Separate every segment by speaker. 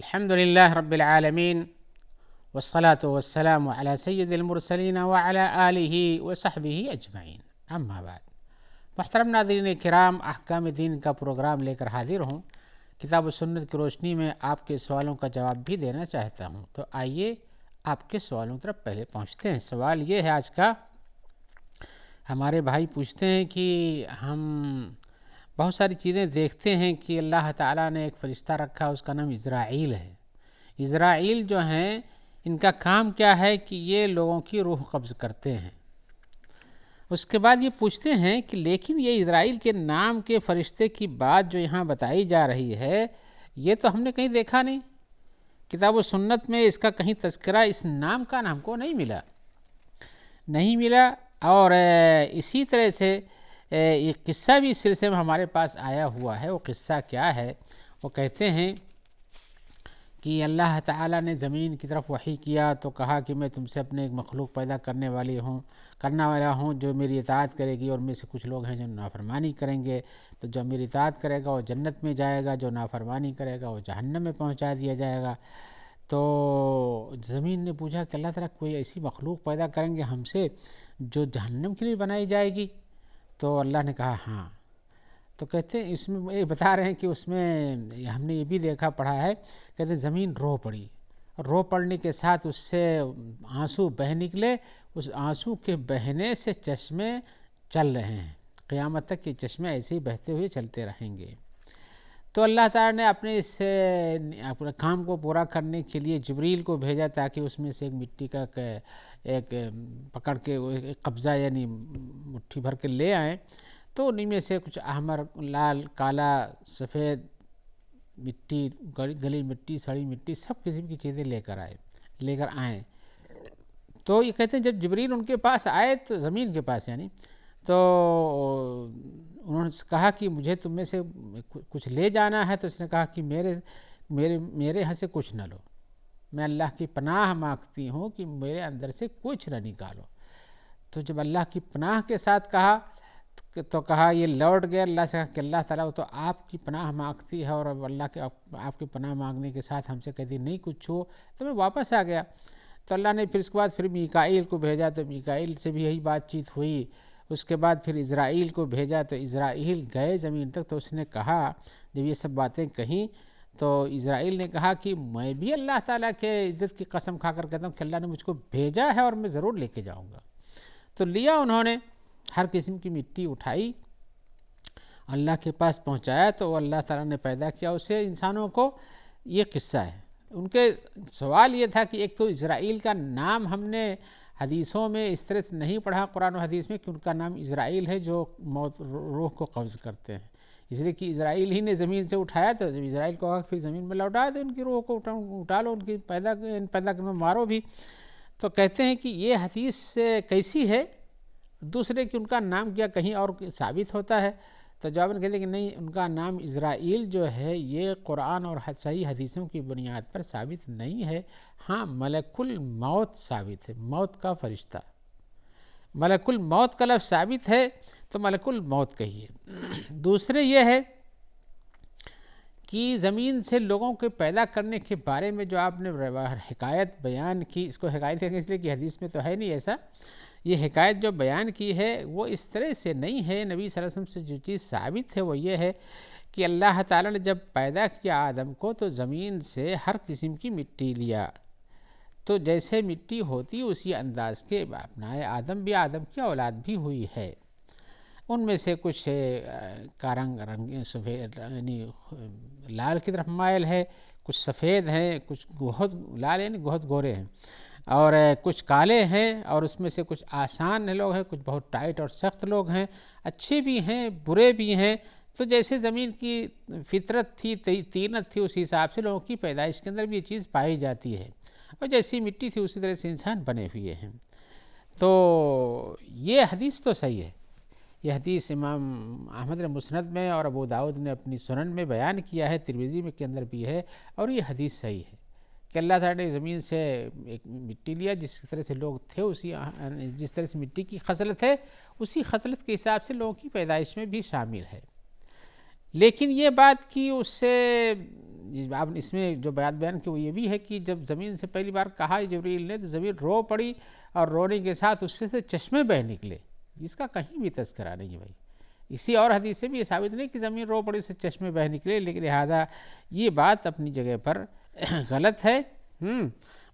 Speaker 1: الحمد لله رب العالمين والصلاة والسلام على سید المرسلین وعلى آلہ وصحبہ اجمعین، اما بعد۔ محترم ناظرین کرام، احکام دین کا پروگرام لے کر حاضر ہوں۔ کتاب و سنت کی روشنی میں آپ کے سوالوں کا جواب بھی دینا چاہتا ہوں، تو آئیے آپ کے سوالوں طرف پہلے پہنچتے ہیں۔ سوال یہ ہے آج کا، ہمارے بھائی پوچھتے ہیں کہ ہم بہت ساری چیزیں دیکھتے ہیں کہ اللہ تعالیٰ نے ایک فرشتہ رکھا، اس کا نام اسرائیل ہے۔ اسرائیل جو ہیں، ان کا کام کیا ہے کہ یہ لوگوں کی روح قبض کرتے ہیں۔ اس کے بعد یہ پوچھتے ہیں کہ لیکن یہ اسرائیل کے نام کے فرشتے کی بات جو یہاں بتائی جا رہی ہے، یہ تو ہم نے کہیں دیکھا نہیں، کتاب و سنت میں اس کا کہیں تذکرہ اس نام کا ہم کو نہیں ملا۔ اور اسی طرح سے ایک قصہ بھی اس سلسلے میں ہمارے پاس آیا ہوا ہے۔ وہ قصہ کیا ہے؟ وہ کہتے ہیں کہ اللہ تعالیٰ نے زمین کی طرف وحی کیا تو کہا کہ میں تم سے اپنے ایک مخلوق پیدا کرنے والا ہوں جو میری اطاعت کرے گی، اور میں سے کچھ لوگ ہیں جو نافرمانی کریں گے، تو جو میری اطاعت کرے گا وہ جنت میں جائے گا، جو نافرمانی کرے گا وہ جہنم میں پہنچا دیا جائے گا۔ تو زمین نے پوچھا کہ اللہ تعالیٰ کوئی ایسی مخلوق پیدا کریں گے ہم سے جو جہنم کے لیے بنائی جائے گی؟ تو اللہ نے کہا ہاں۔ تو کہتے ہیں، اس میں یہ بتا رہے ہیں کہ اس میں ہم نے یہ بھی دیکھا پڑھا ہے، کہتے ہیں زمین رو پڑی، رو پڑنے کے ساتھ اس سے آنسو بہہ نکلے، اس آنسو کے بہنے سے چشمے چل رہے ہیں، قیامت تک یہ چشمے ایسے ہی بہتے ہوئے چلتے رہیں گے۔ تو اللہ تعالیٰ نے اپنے کام کو پورا کرنے کے لیے جبریل کو بھیجا تاکہ اس میں سے ایک مٹی کا ایک پکڑ کے ایک قبضہ یعنی مٹھی بھر کے لے آئیں، تو انہیں میں سے کچھ احمر، لال، کالا، سفید مٹی، گلی مٹی، سڑی مٹی، سب قسم کی چیزیں لے کر آئیں۔ تو یہ کہتے ہیں جب جبریل ان کے پاس آئے، تو زمین کے پاس یعنی، تو انہوں نے کہا کہ مجھے تم میں سے کچھ لے جانا ہے، تو اس نے کہا کہ میرے ہاں سے کچھ نہ لو، میں اللہ کی پناہ مانگتی ہوں کہ میرے اندر سے کچھ نہ نکالو۔ تو جب اللہ کی پناہ کے ساتھ کہا تو کہا، یہ لوٹ گیا اللہ سے، کہا کہ اللہ تعالیٰ وہ تو آپ کی پناہ مانگتی ہے، اور اللہ کے آپ کی پناہ مانگنے کے ساتھ ہم سے کہتی نہیں کچھ ہو، تو میں واپس آ گیا۔ تو اللہ نے پھر اس کے بعد پھر میکائیل کو بھیجا، تو میکائیل سے بھی یہی بات چیت ہوئی۔ اس کے بعد پھر اسرائیل کو بھیجا، تو اسرائیل گئے زمین تک، تو اس نے کہا، جب یہ سب باتیں کہیں تو اسرائیل نے کہا کہ میں بھی اللہ تعالیٰ کے عزت کی قسم کھا کر کہتا ہوں کہ اللہ نے مجھ کو بھیجا ہے اور میں ضرور لے کے جاؤں گا۔ تو لیا انہوں نے، ہر قسم کی مٹی اٹھائی، اللہ کے پاس پہنچایا، تو اللہ تعالیٰ نے پیدا کیا اسے انسانوں کو۔ یہ قصہ ہے۔ ان کے سوال یہ تھا کہ ایک تو اسرائیل کا نام ہم نے حدیثوں میں اس طرح سے نہیں پڑھا، قرآن و حدیث میں، کہ ان کا نام اسرائیل ہے جو روح کو قبض کرتے ہیں، اس لیے کہ اسرائیل ہی نے زمین سے اٹھایا، تو جب اسرائیل کو پھر زمین میں لوٹایا تو ان کی روح کو اٹھا لو، ان کی پیدا کرنے مارو بھی۔ تو کہتے ہیں کہ یہ حدیث کیسی ہے؟ دوسرے کہ ان کا نام کیا کہیں اور ثابت ہوتا ہے؟ تو جواب کہتے ہیں کہ نہیں، ان کا نام اسرائیل جو ہے یہ قرآن اور صحیح حدیثوں کی بنیاد پر ثابت نہیں ہے۔ ہاں، ملک الموت ثابت ہے، موت کا فرشتہ، ملک الموت کا لفظ ثابت ہے، تو ملک الموت کہیے۔ دوسرے یہ ہے کہ زمین سے لوگوں کے پیدا کرنے کے بارے میں جو آپ نے حکایت بیان کی، اس کو حکایت ہے اس لیے کہ حدیث میں تو ہے نہیں ایسا، یہ حکایت جو بیان کی ہے وہ اس طرح سے نہیں ہے۔ نبی صلی اللہ علیہ وسلم سے جو چیز ثابت ہے وہ یہ ہے کہ اللہ تعالیٰ نے جب پیدا کیا آدم کو، تو زمین سے ہر قسم کی مٹی لیا، تو جیسے مٹی ہوتی اسی انداز کے اپنائے آدم بھی، آدم کی اولاد بھی ہوئی ہے۔ ان میں سے کچھ کا رنگ سفید یعنی لال کی طرف مائل ہے، کچھ سفید ہیں، کچھ بہت لال یعنی بہت گورے ہیں، اور کچھ کالے ہیں، اور اس میں سے کچھ آسان لوگ ہیں، کچھ بہت ٹائٹ اور سخت لوگ ہیں، اچھے بھی ہیں برے بھی ہیں۔ تو جیسے زمین کی فطرت تھی، طینت تھی، اسی حساب سے لوگوں کی پیدائش کے اندر بھی یہ چیز پائی جاتی ہے، اور جیسی مٹی تھی اسی طرح سے انسان بنے ہوئے ہیں۔ تو یہ حدیث تو صحیح ہے، یہ حدیث امام احمد نے مسند میں اور ابو داؤد نے اپنی سنن میں بیان کیا ہے، ترمذی میں کے اندر بھی ہے، اور یہ حدیث صحیح ہے کہ اللہ تعالیٰ نے زمین سے ایک مٹی لیا، جس طرح سے لوگ تھے جس طرح سے مٹی کی خصلت ہے اسی خصلت کے حساب سے لوگوں کی پیدائش میں بھی شامل ہے۔ لیکن یہ بات کہ اس سے آپ اس میں جو بیان کی وہ یہ بھی ہے کہ جب زمین سے پہلی بار کہا جبریل نے تو زمین رو پڑی اور رونے کے ساتھ اس سے چشمے بہہ نکلے. اس کا کہیں بھی تذکرہ نہیں ہے بھائی. اسی اور حدیث سے بھی یہ ثابت نہیں کہ زمین رو پڑی اس سے چشمے بہہ نکلے، لیکن لہذا یہ بات اپنی جگہ پر غلط ہے.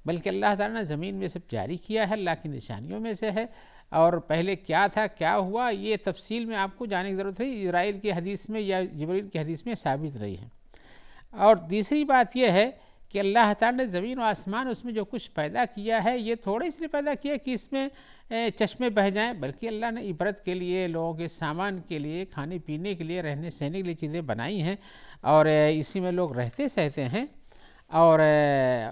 Speaker 1: بلکہ اللہ تعالیٰ نے زمین میں سب جاری کیا ہے، اللہ کی نشانیوں میں سے ہے. اور پہلے کیا تھا کیا ہوا یہ تفصیل میں آپ کو جانے کی ضرورت ہے. اسرائیل کی حدیث میں یا جبریل کی حدیث میں ثابت نہیں ہے. اور تیسری بات یہ ہے کہ اللہ تعالیٰ نے زمین و آسمان اس میں جو کچھ پیدا کیا ہے یہ تھوڑے اس لیے پیدا کیا کہ اس میں چشمے بہہ جائیں، بلکہ اللہ نے عبرت کے لیے، لوگوں کے سامان کے لیے، کھانے پینے کے لیے، رہنے سہنے کے لیے چیزیں بنائی ہیں اور اسی میں لوگ رہتے سہتے ہیں. اور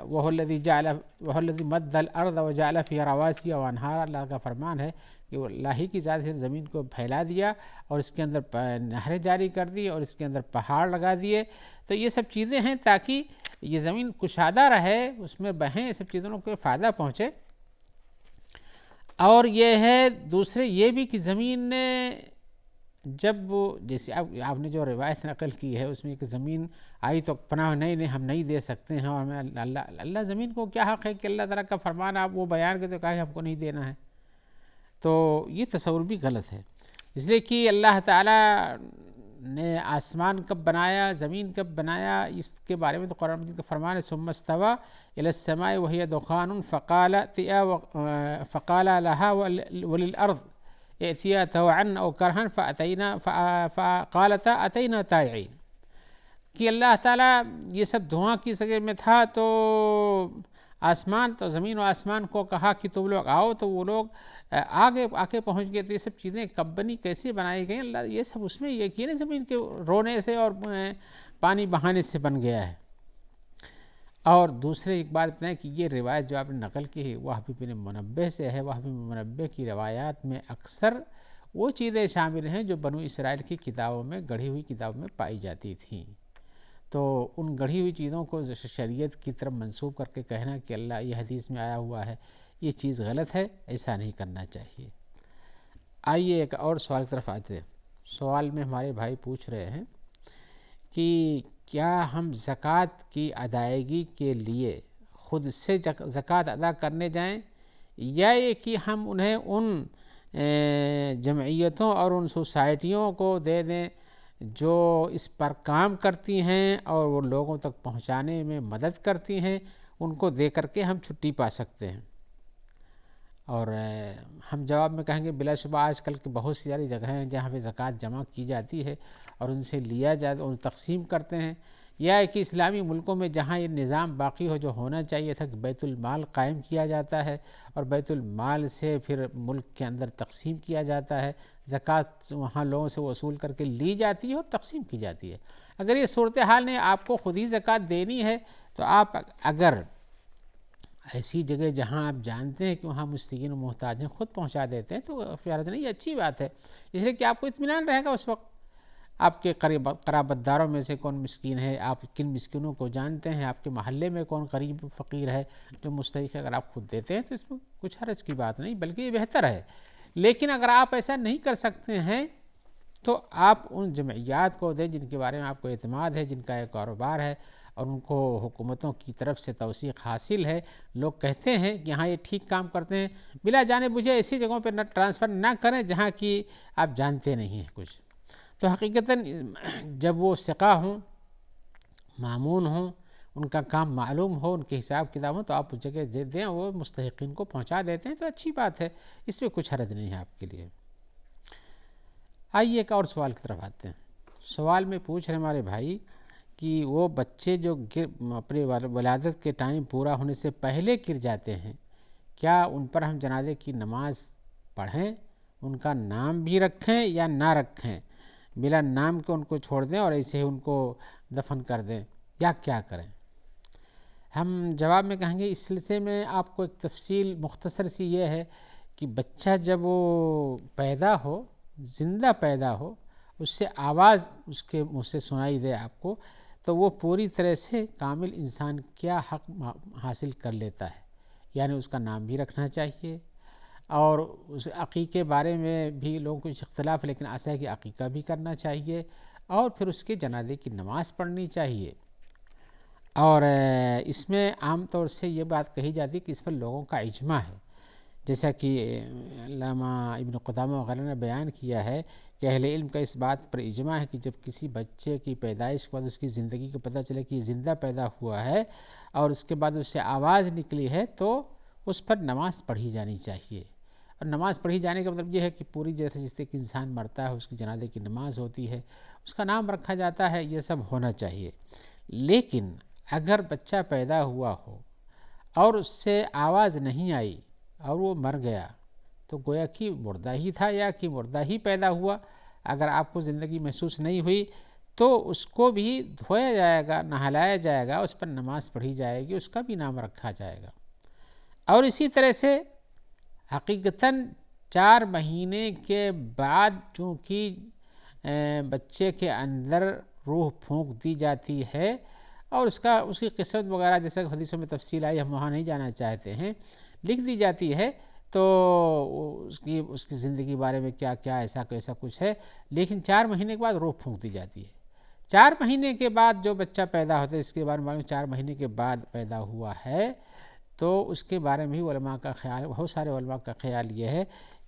Speaker 1: وہ الذی مد الارض وجعل فیہا رواسیٰ وانہارا، اللہ کا فرمان ہے کہ وہ اللہ ہی کی ذات سے زمین کو پھیلا دیا اور اس کے اندر نہریں جاری کر دی اور اس کے اندر پہاڑ لگا دیے. تو یہ سب چیزیں ہیں تاکہ یہ زمین کشادہ رہے، اس میں بہیں، سب چیزوں کو فائدہ پہنچے. اور یہ ہے دوسرے یہ بھی کہ زمین نے جب جیسے آپ نے جو روایت نقل کی ہے اس میں کہ زمین آئی تو پناہ نہیں ہم نہیں دے سکتے ہیں، اور اللہ زمین کو کیا حق ہے کہ اللہ تعالیٰ کا فرمان آپ وہ بیان کرتے کہا کہ ہم کو نہیں دینا ہے. تو یہ تصور بھی غلط ہے. اس لیے کہ اللہ تعالیٰ نے آسمان کب بنایا، زمین کب بنایا، اس کے بارے میں تو قرآن مجید کا فرمان ہے ثم استوى الى السماء وهي دخان فقال لها وللارض ائتيا طوعا او كرها فقالتا اتينا طائعين. کہ اللہ تعالیٰ یہ سب دھواں کی شکل میں تھا تو آسمان تو زمین و آسمان کو کہا کہ تم لوگ آؤ، تو وہ لوگ آگے آ کے پہنچ گئے. تو یہ سب چیزیں کب بنی، کیسے بنائی گئی، اللہ یہ سب اس میں یقین زمین کے رونے سے اور پانی بہانے سے بن گیا ہے. اور دوسرے ایک بات بتائیں کہ یہ روایت جو آپ نے نقل کی ہے وہبی بن منبہ سے ہے. وہبی بن منبہ کی روایات میں اکثر وہ چیزیں شامل ہیں جو بنو اسرائیل کی کتابوں میں، گڑھی ہوئی کتابوں میں پائی جاتی تھیں. تو ان گڑھی ہوئی چیزوں کو شریعت کی طرف منسوب کر کے کہنا کہ اللہ یہ حدیث میں آیا ہوا ہے، یہ چیز غلط ہے، ایسا نہیں کرنا چاہیے. آئیے ایک اور سوال کی طرف آتے ہیں. سوال میں ہمارے بھائی پوچھ رہے ہیں کہ کیا ہم زکوٰۃ کی ادائیگی کے لیے خود سے زکوٰۃ ادا کرنے جائیں، یا یہ کہ ہم انہیں ان جمعیتوں اور ان سوسائٹیوں کو دے دیں جو اس پر کام کرتی ہیں اور وہ لوگوں تک پہنچانے میں مدد کرتی ہیں، ان کو دے کر کے ہم چھٹی پا سکتے ہیں. اور ہم جواب میں کہیں گے بلا شبہ آج کل کی بہت ساری جگہیں ہیں جہاں پہ زکوٰۃ جمع کی جاتی ہے اور ان سے لیا جاتا اور تقسیم کرتے ہیں. یا کہ اسلامی ملکوں میں جہاں یہ نظام باقی ہو جو ہونا چاہیے تھا کہ بیت المال قائم کیا جاتا ہے اور بیت المال سے پھر ملک کے اندر تقسیم کیا جاتا ہے، زکوٰۃ وہاں لوگوں سے وصول کر کے لی جاتی ہے اور تقسیم کی جاتی ہے. اگر یہ صورتحال نے آپ کو خود ہی زکوٰۃ دینی ہے تو آپ اگر ایسی جگہ جہاں آپ جانتے ہیں کہ وہاں مسکین و محتاج ہیں خود پہنچا دیتے ہیں تو فرض نہیں، یہ اچھی بات ہے. اس لیے کہ آپ کو اطمینان رہے گا اس وقت آپ کے قرابت داروں میں سے کون مسکین ہے، آپ کن مسکینوں کو جانتے ہیں، آپ کے محلے میں کون غریب فقیر ہے جو مستحق ہے. اگر آپ خود دیتے ہیں تو اس میں کچھ حرج کی بات نہیں، بلکہ یہ بہتر ہے. لیکن اگر آپ ایسا نہیں کر سکتے ہیں تو آپ ان جمعیات کو دیں جن کے بارے میں آپ کو اعتماد ہے، جن کا ایک کاروبار ہے اور ان کو حکومتوں کی طرف سے توثیق حاصل ہے، لوگ کہتے ہیں کہ ہاں یہ ٹھیک کام کرتے ہیں. بلا جانے بوجھے ایسی جگہوں پہ نہ ٹرانسفر نہ کریں جہاں کی آپ جانتے نہیں ہیں کچھ. تو حقیقتاً جب وہ ثقہ ہوں، مامون ہوں، ان کا کام معلوم ہو، ان کے حساب کتاب ہوں، تو آپ اس جگہ دے دیں، وہ مستحقین کو پہنچا دیتے ہیں تو اچھی بات ہے، اس میں کچھ حرج نہیں ہے آپ کے لیے. آئیے ایک اور سوال کی طرف آتے ہیں. سوال میں پوچھ رہے ہمارے بھائی کہ وہ بچے جو اپنے ولادت کے ٹائم پورا ہونے سے پہلے گر جاتے ہیں، کیا ان پر ہم جنازے کی نماز پڑھیں، ان کا نام بھی رکھیں یا نہ رکھیں، بلا نام کے ان کو چھوڑ دیں اور ایسے ہی ان کو دفن کر دیں، یا کیا کریں؟ ہم جواب میں کہیں گے اس سلسلے میں آپ کو ایک تفصیل مختصر سی یہ ہے کہ بچہ جب وہ پیدا ہو، زندہ پیدا ہو، اس سے آواز اس کے منہ سے سنائی دے آپ کو، تو وہ پوری طرح سے کامل انسان کیا حق حاصل کر لیتا ہے. یعنی اس کا نام بھی رکھنا چاہیے، اور اس عقیقے بارے میں بھی لوگوں کو کچھ اختلاف ہے لیکن ایسا ہے کہ عقیقہ بھی کرنا چاہیے، اور پھر اس کے جنازے کی نماز پڑھنی چاہیے. اور اس میں عام طور سے یہ بات کہی جاتی ہے کہ اس پر لوگوں کا اجماع ہے، جیسا کہ علامہ ابن قدامہ وغیرہ نے بیان کیا ہے کہ اہل علم کا اس بات پر اجماع ہے کہ جب کسی بچے کی پیدائش کے بعد اس کی زندگی کو پتہ چلے کہ یہ زندہ پیدا ہوا ہے اور اس کے بعد اس سے آواز نکلی ہے تو اس پر نماز پڑھی جانی چاہیے۔ اور نماز پڑھی جانے کا مطلب یہ ہے کہ پوری جیسے جس طرح کہ انسان مرتا ہے اس کی جنازے کی نماز ہوتی ہے، اس کا نام رکھا جاتا ہے، یہ سب ہونا چاہیے۔ لیکن اگر بچہ پیدا ہوا ہو اور اس سے آواز نہیں آئی اور وہ مر گیا تو گویا کہ مردہ ہی تھا یا کہ مردہ ہی پیدا ہوا، اگر آپ کو زندگی محسوس نہیں ہوئی تو اس کو بھی دھویا جائے گا، نہلایا جائے گا، اس پر نماز پڑھی جائے گی، اس کا بھی نام رکھا جائے گا۔ اور اسی طرح سے حقیقتاً 4 مہینے کے بعد چونکہ بچے کے اندر روح پھونک دی جاتی ہے اور اس کی قسمت وغیرہ جیسا کہ حدیثوں میں تفصیل آئی، ہم وہاں نہیں جانا چاہتے ہیں، لکھ دی جاتی ہے تو اس کی زندگی بارے میں کیا کیا ایسا کچھ ہے، لیکن 4 مہینے کے بعد روح پھونک دی جاتی ہے۔ 4 مہینے کے بعد جو بچہ پیدا ہوتا ہے، اس کے بارے میں 4 مہینے کے بعد پیدا ہوا ہے تو اس کے بارے میں علماء کا خیال، بہت سارے علماء کا خیال یہ ہے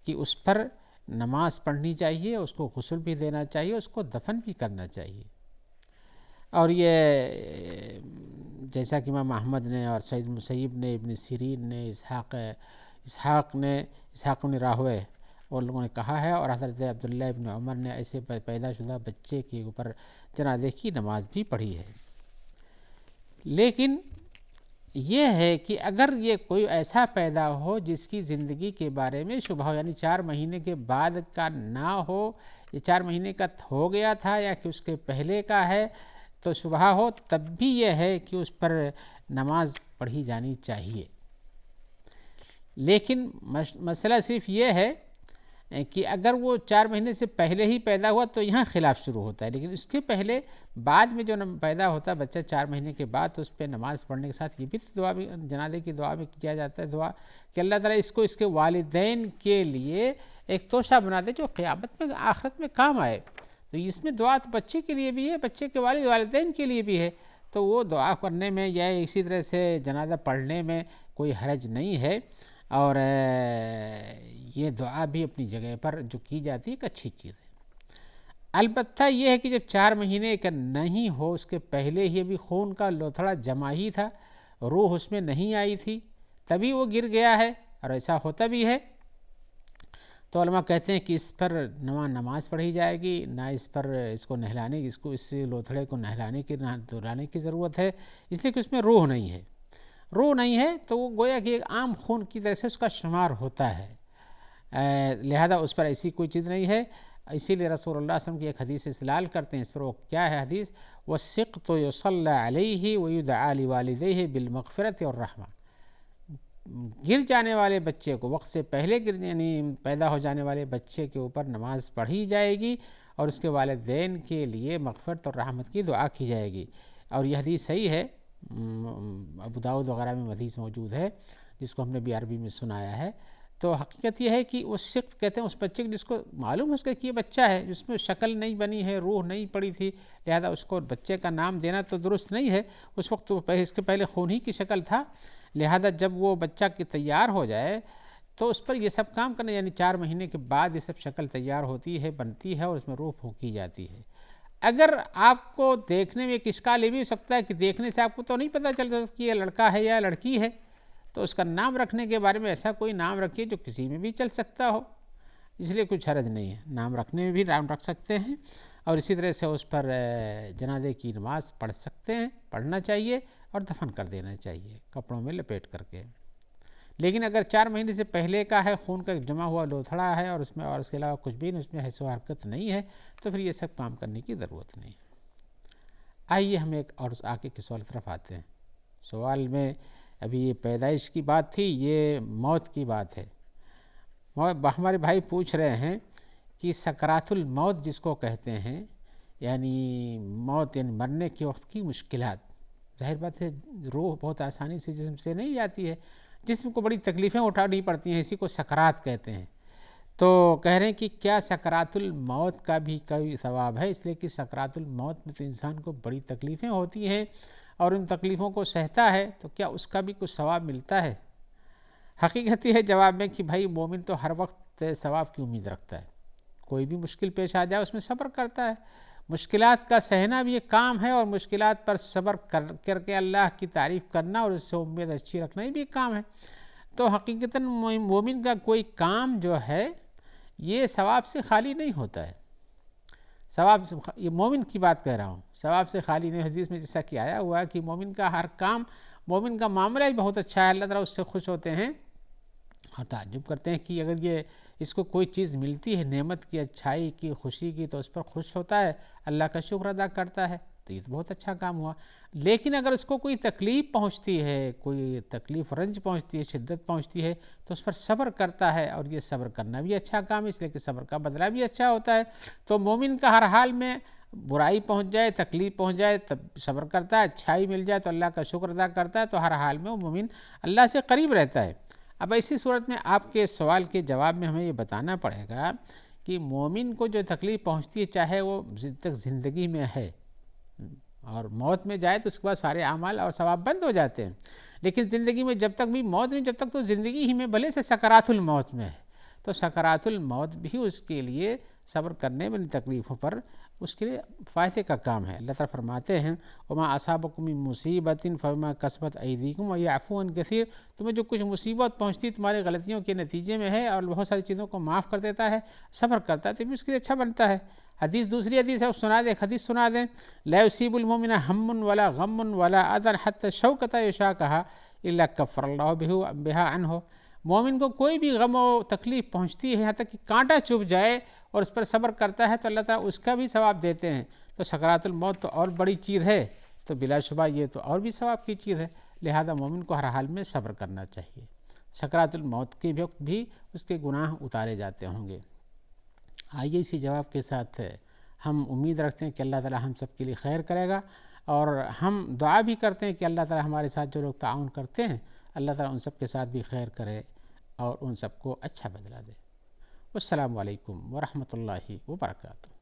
Speaker 1: کہ اس پر نماز پڑھنی چاہیے، اس کو غسل بھی دینا چاہیے، اس کو دفن بھی کرنا چاہیے۔ اور یہ جیسا کہ امام احمد نے اور سعید مسیب نے، ابن سیرین نے، اسحاق بن راہوے اور لوگوں نے کہا ہے، اور حضرت عبداللہ ابن عمر نے ایسے پیدا شدہ بچے کے اوپر جنازے کی نماز بھی پڑھی ہے۔ لیکن یہ ہے کہ اگر یہ کوئی ایسا پیدا ہو جس کی زندگی کے بارے میں شبہ ہو، یعنی 4 مہینے کے بعد کا نہ ہو، یہ 4 مہینے کا ہو گیا تھا یا کہ اس کے پہلے کا ہے تو شبہ ہو، تب بھی یہ ہے کہ اس پر نماز پڑھی جانی چاہیے۔ لیکن مسئلہ صرف یہ ہے کہ اگر وہ 4 مہینے سے پہلے ہی پیدا ہوا تو یہاں خلاف شروع ہوتا ہے، لیکن اس کے پہلے بعد میں جو پیدا ہوتا ہے بچہ 4 مہینے کے بعد، تو اس پہ نماز پڑھنے کے ساتھ یہ بھی دعا بھی جنازے کی دعا میں کیا جاتا ہے، دعا کہ اللہ تعالیٰ اس کو اس کے والدین کے لیے ایک توشہ بنا دے جو قیامت میں آخرت میں کام آئے۔ تو اس میں دعا تو بچے کے لیے بھی ہے، بچے کے والدین کے لیے بھی ہے، تو وہ دعا کرنے میں یا اسی طرح سے جنازہ پڑھنے میں کوئی حرج نہیں ہے۔ اور یہ دعا بھی اپنی جگہ پر جو کی جاتی ہے ایک اچھی چیز ہے۔ البتہ یہ ہے کہ جب 4 مہینے کا نہیں ہو، اس کے پہلے ہی ابھی خون کا لوتھڑا جمع ہی تھا، روح اس میں نہیں آئی تھی، تبھی وہ گر گیا ہے، اور ایسا ہوتا بھی ہے، تو علماء کہتے ہیں کہ اس پر نماز پڑھی جائے گی، نہ اس پر اس کو نہلانے کی، اس لوتھڑے کو نہلانے کی دہرانے کی ضرورت ہے، اس لیے کہ اس میں روح نہیں ہے۔ روح نہیں ہے تو وہ گویا کہ ایک عام خون کی طرح سے اس کا شمار ہوتا ہے، لہذا اس پر ایسی کوئی چیز نہیں ہے۔ اسی لیے رسول اللہ صلی اللہ علیہ وسلم کی ایک حدیث استدلال کرتے ہیں اس پر، وہ کیا ہے حدیث؟ وَالسِّقْطُ يُصَلَّى عَلَيْهِ وَيُدْعَى لِوَالِدَيْهِ بِالْمَغْفِرَةِ وَالرَّحْمَةِ، گر جانے والے بچے کو وقت سے پہلے یعنی پیدا ہو جانے والے بچے کے اوپر نماز پڑھی جائے گی اور اس کے والدین کے لیے مغفرت اور رحمت کی دعا کی جائے گی۔ اور یہ حدیث صحیح ہے، ابو داؤد وغیرہ میں حدیث موجود ہے جس کو ہم نے بھی عربی میں سنایا ہے۔ تو حقیقت یہ ہے کہ اس سقط کہتے ہیں اس بچے کو جس کو معلوم ہے اس کا کہ یہ بچہ ہے، جس میں شکل نہیں بنی ہے، روح نہیں پڑی تھی، لہذا اس کو بچے کا نام دینا تو درست نہیں ہے، اس وقت تو اس کے پہلے خون ہی کی شکل تھا، لہذا جب وہ بچہ کی تیار ہو جائے تو اس پر یہ سب کام کرنا، یعنی 4 مہینے کے بعد یہ سب شکل تیار ہوتی ہے، بنتی ہے اور اس میں روح پھونکی جاتی ہے۔ اگر آپ کو دیکھنے میں ایک اشکال یہ بھی ہو سکتا ہے کہ دیکھنے سے آپ کو تو نہیں پتہ چلتا کہ یہ لڑکا ہے یا لڑکی ہے، تو اس کا نام رکھنے کے بارے میں ایسا کوئی نام رکھیے جو کسی میں بھی چل سکتا ہو، اس لیے کچھ حرج نہیں ہے، نام رکھنے میں بھی نام رکھ سکتے ہیں، اور اسی طرح سے اس پر جنازے کی نماز پڑھ سکتے ہیں، پڑھنا چاہیے اور دفن کر دینا چاہیے کپڑوں میں لپیٹ کر کے۔ لیکن اگر 4 مہینے سے پہلے کا ہے، خون کا جمع ہوا لوتھڑا ہے اور اس کے علاوہ کچھ بھی نہیں، اس میں حیث و حرکت نہیں ہے، تو پھر یہ سب کام کرنے کی ضرورت نہیں۔ آئیے ہم ایک اور آگے کے سوال طرف آتے ہیں۔ سوال میں ابھی یہ پیدائش کی بات تھی، یہ موت کی بات ہے۔ ہمارے بھائی پوچھ رہے ہیں کہ سکرات الموت جس کو کہتے ہیں، یعنی موت یعنی مرنے کے وقت کی مشکلات، ظاہر بات ہے روح بہت آسانی سے جسم سے نہیں جاتی ہے، جسم کو بڑی تکلیفیں اٹھانی پڑتی ہیں، اسی کو سکرات کہتے ہیں۔ تو کہہ رہے ہیں کہ کیا سکرات الموت کا بھی کوئی ثواب ہے؟ اس لیے کہ سکرات الموت میں تو انسان کو بڑی تکلیفیں ہوتی ہیں اور ان تکلیفوں کو سہتا ہے تو کیا اس کا بھی کچھ ثواب ملتا ہے؟ حقیقت یہ ہے جواب میں کہ بھائی مومن تو ہر وقت ثواب کی امید رکھتا ہے، کوئی بھی مشکل پیش آ جائے اس میں صبر کرتا ہے، مشکلات کا سہنا بھی ایک کام ہے، اور مشکلات پر صبر کر کے اللہ کی تعریف کرنا اور اس سے امید اچھی رکھنا بھی ایک کام ہے۔ تو حقیقتاً مومن کا کوئی کام جو ہے یہ ثواب سے خالی نہیں ہوتا ہے، ثواب یہ مومن کی بات کہہ رہا ہوں، ثواب سے خالی نہیں۔ حدیث میں جیسا کہ آیا ہوا ہے کہ مومن کا ہر کام، مومن کا معاملہ بھی بہت اچھا ہے، اللہ تعالیٰ اس سے خوش ہوتے ہیں اور تعجب کرتے ہیں کہ اگر یہ اس کو کوئی چیز ملتی ہے نعمت کی، اچھائی کی، خوشی کی، تو اس پر خوش ہوتا ہے، اللہ کا شکر ادا کرتا ہے، تو یہ تو بہت اچھا کام ہوا۔ لیکن اگر اس کو کوئی تکلیف پہنچتی ہے، کوئی تکلیف رنج پہنچتی ہے، شدت پہنچتی ہے، تو اس پر صبر کرتا ہے، اور یہ صبر کرنا بھی اچھا کام ہے، اس لیے کہ صبر کا بدلہ بھی اچھا ہوتا ہے۔ تو مومن کا ہر حال میں برائی پہنچ جائے، تکلیف پہنچ جائے تب صبر کرتا ہے، اچھائی مل جائے تو اللہ کا شکر ادا کرتا ہے، تو ہر حال میں وہ مومن اللہ سے قریب رہتا ہے۔ اب ایسی صورت میں آپ کے سوال کے جواب میں ہمیں یہ بتانا پڑے گا کہ مومن کو جو تکلیف پہنچتی ہے، چاہے وہ تک زندگی میں ہے اور موت میں جائے تو اس کے بعد سارے اعمال اور ثواب بند ہو جاتے ہیں، لیکن زندگی میں جب تک بھی موت نہیں، جب تک تو زندگی ہی میں بھلے سے سکرات الموت میں ہے، تو سکرات الموت بھی اس کے لیے صبر کرنے والی تکلیفوں پر اس کے لیے فائدے کا کام ہے۔ اللہ تعالیٰ فرماتے ہیں وما اصابکم من مصیبت فبما کسبت ایدیکم ویعفو عن کثیر، تمہیں جو کچھ مصیبت پہنچتی تمہاری غلطیوں کے نتیجے میں ہے اور بہت ساری چیزوں کو معاف کر دیتا ہے، صبر کرتا ہے تو بھی اس کے لیے اچھا بنتا ہے۔ حدیث دوسری حدیث ہے، سنا دیں، ایک حدیث سنا دیں، لا یصیب المؤمن ہم ولا غم ولا اذى حتى شوکۃ یشاکھا الا کفر اللہ بها عنہ، مومن کو کوئی بھی غم و تکلیف پہنچتی ہے، یہاں تک کہ کانٹا چبھ جائے اور اس پر صبر کرتا ہے تو اللہ تعالیٰ اس کا بھی ثواب دیتے ہیں۔ تو سکرات الموت تو اور بڑی چیز ہے، تو بلا شبہ یہ تو اور بھی ثواب کی چیز ہے، لہذا مومن کو ہر حال میں صبر کرنا چاہیے۔ سکرات الموت کے وقت بھی اس کے گناہ اتارے جاتے ہوں گے۔ آئیے اسی جواب کے ساتھ ہم امید رکھتے ہیں کہ اللہ تعالیٰ ہم سب کے لیے خیر کرے گا، اور ہم دعا بھی کرتے ہیں کہ اللہ تعالیٰ ہمارے ساتھ جو لوگ تعاون کرتے ہیں اللہ تعالیٰ ان سب کے ساتھ بھی خیر کرے اور ان سب کو اچھا بدلہ دے۔ السلام علیکم ورحمۃ اللہ وبرکاتہ۔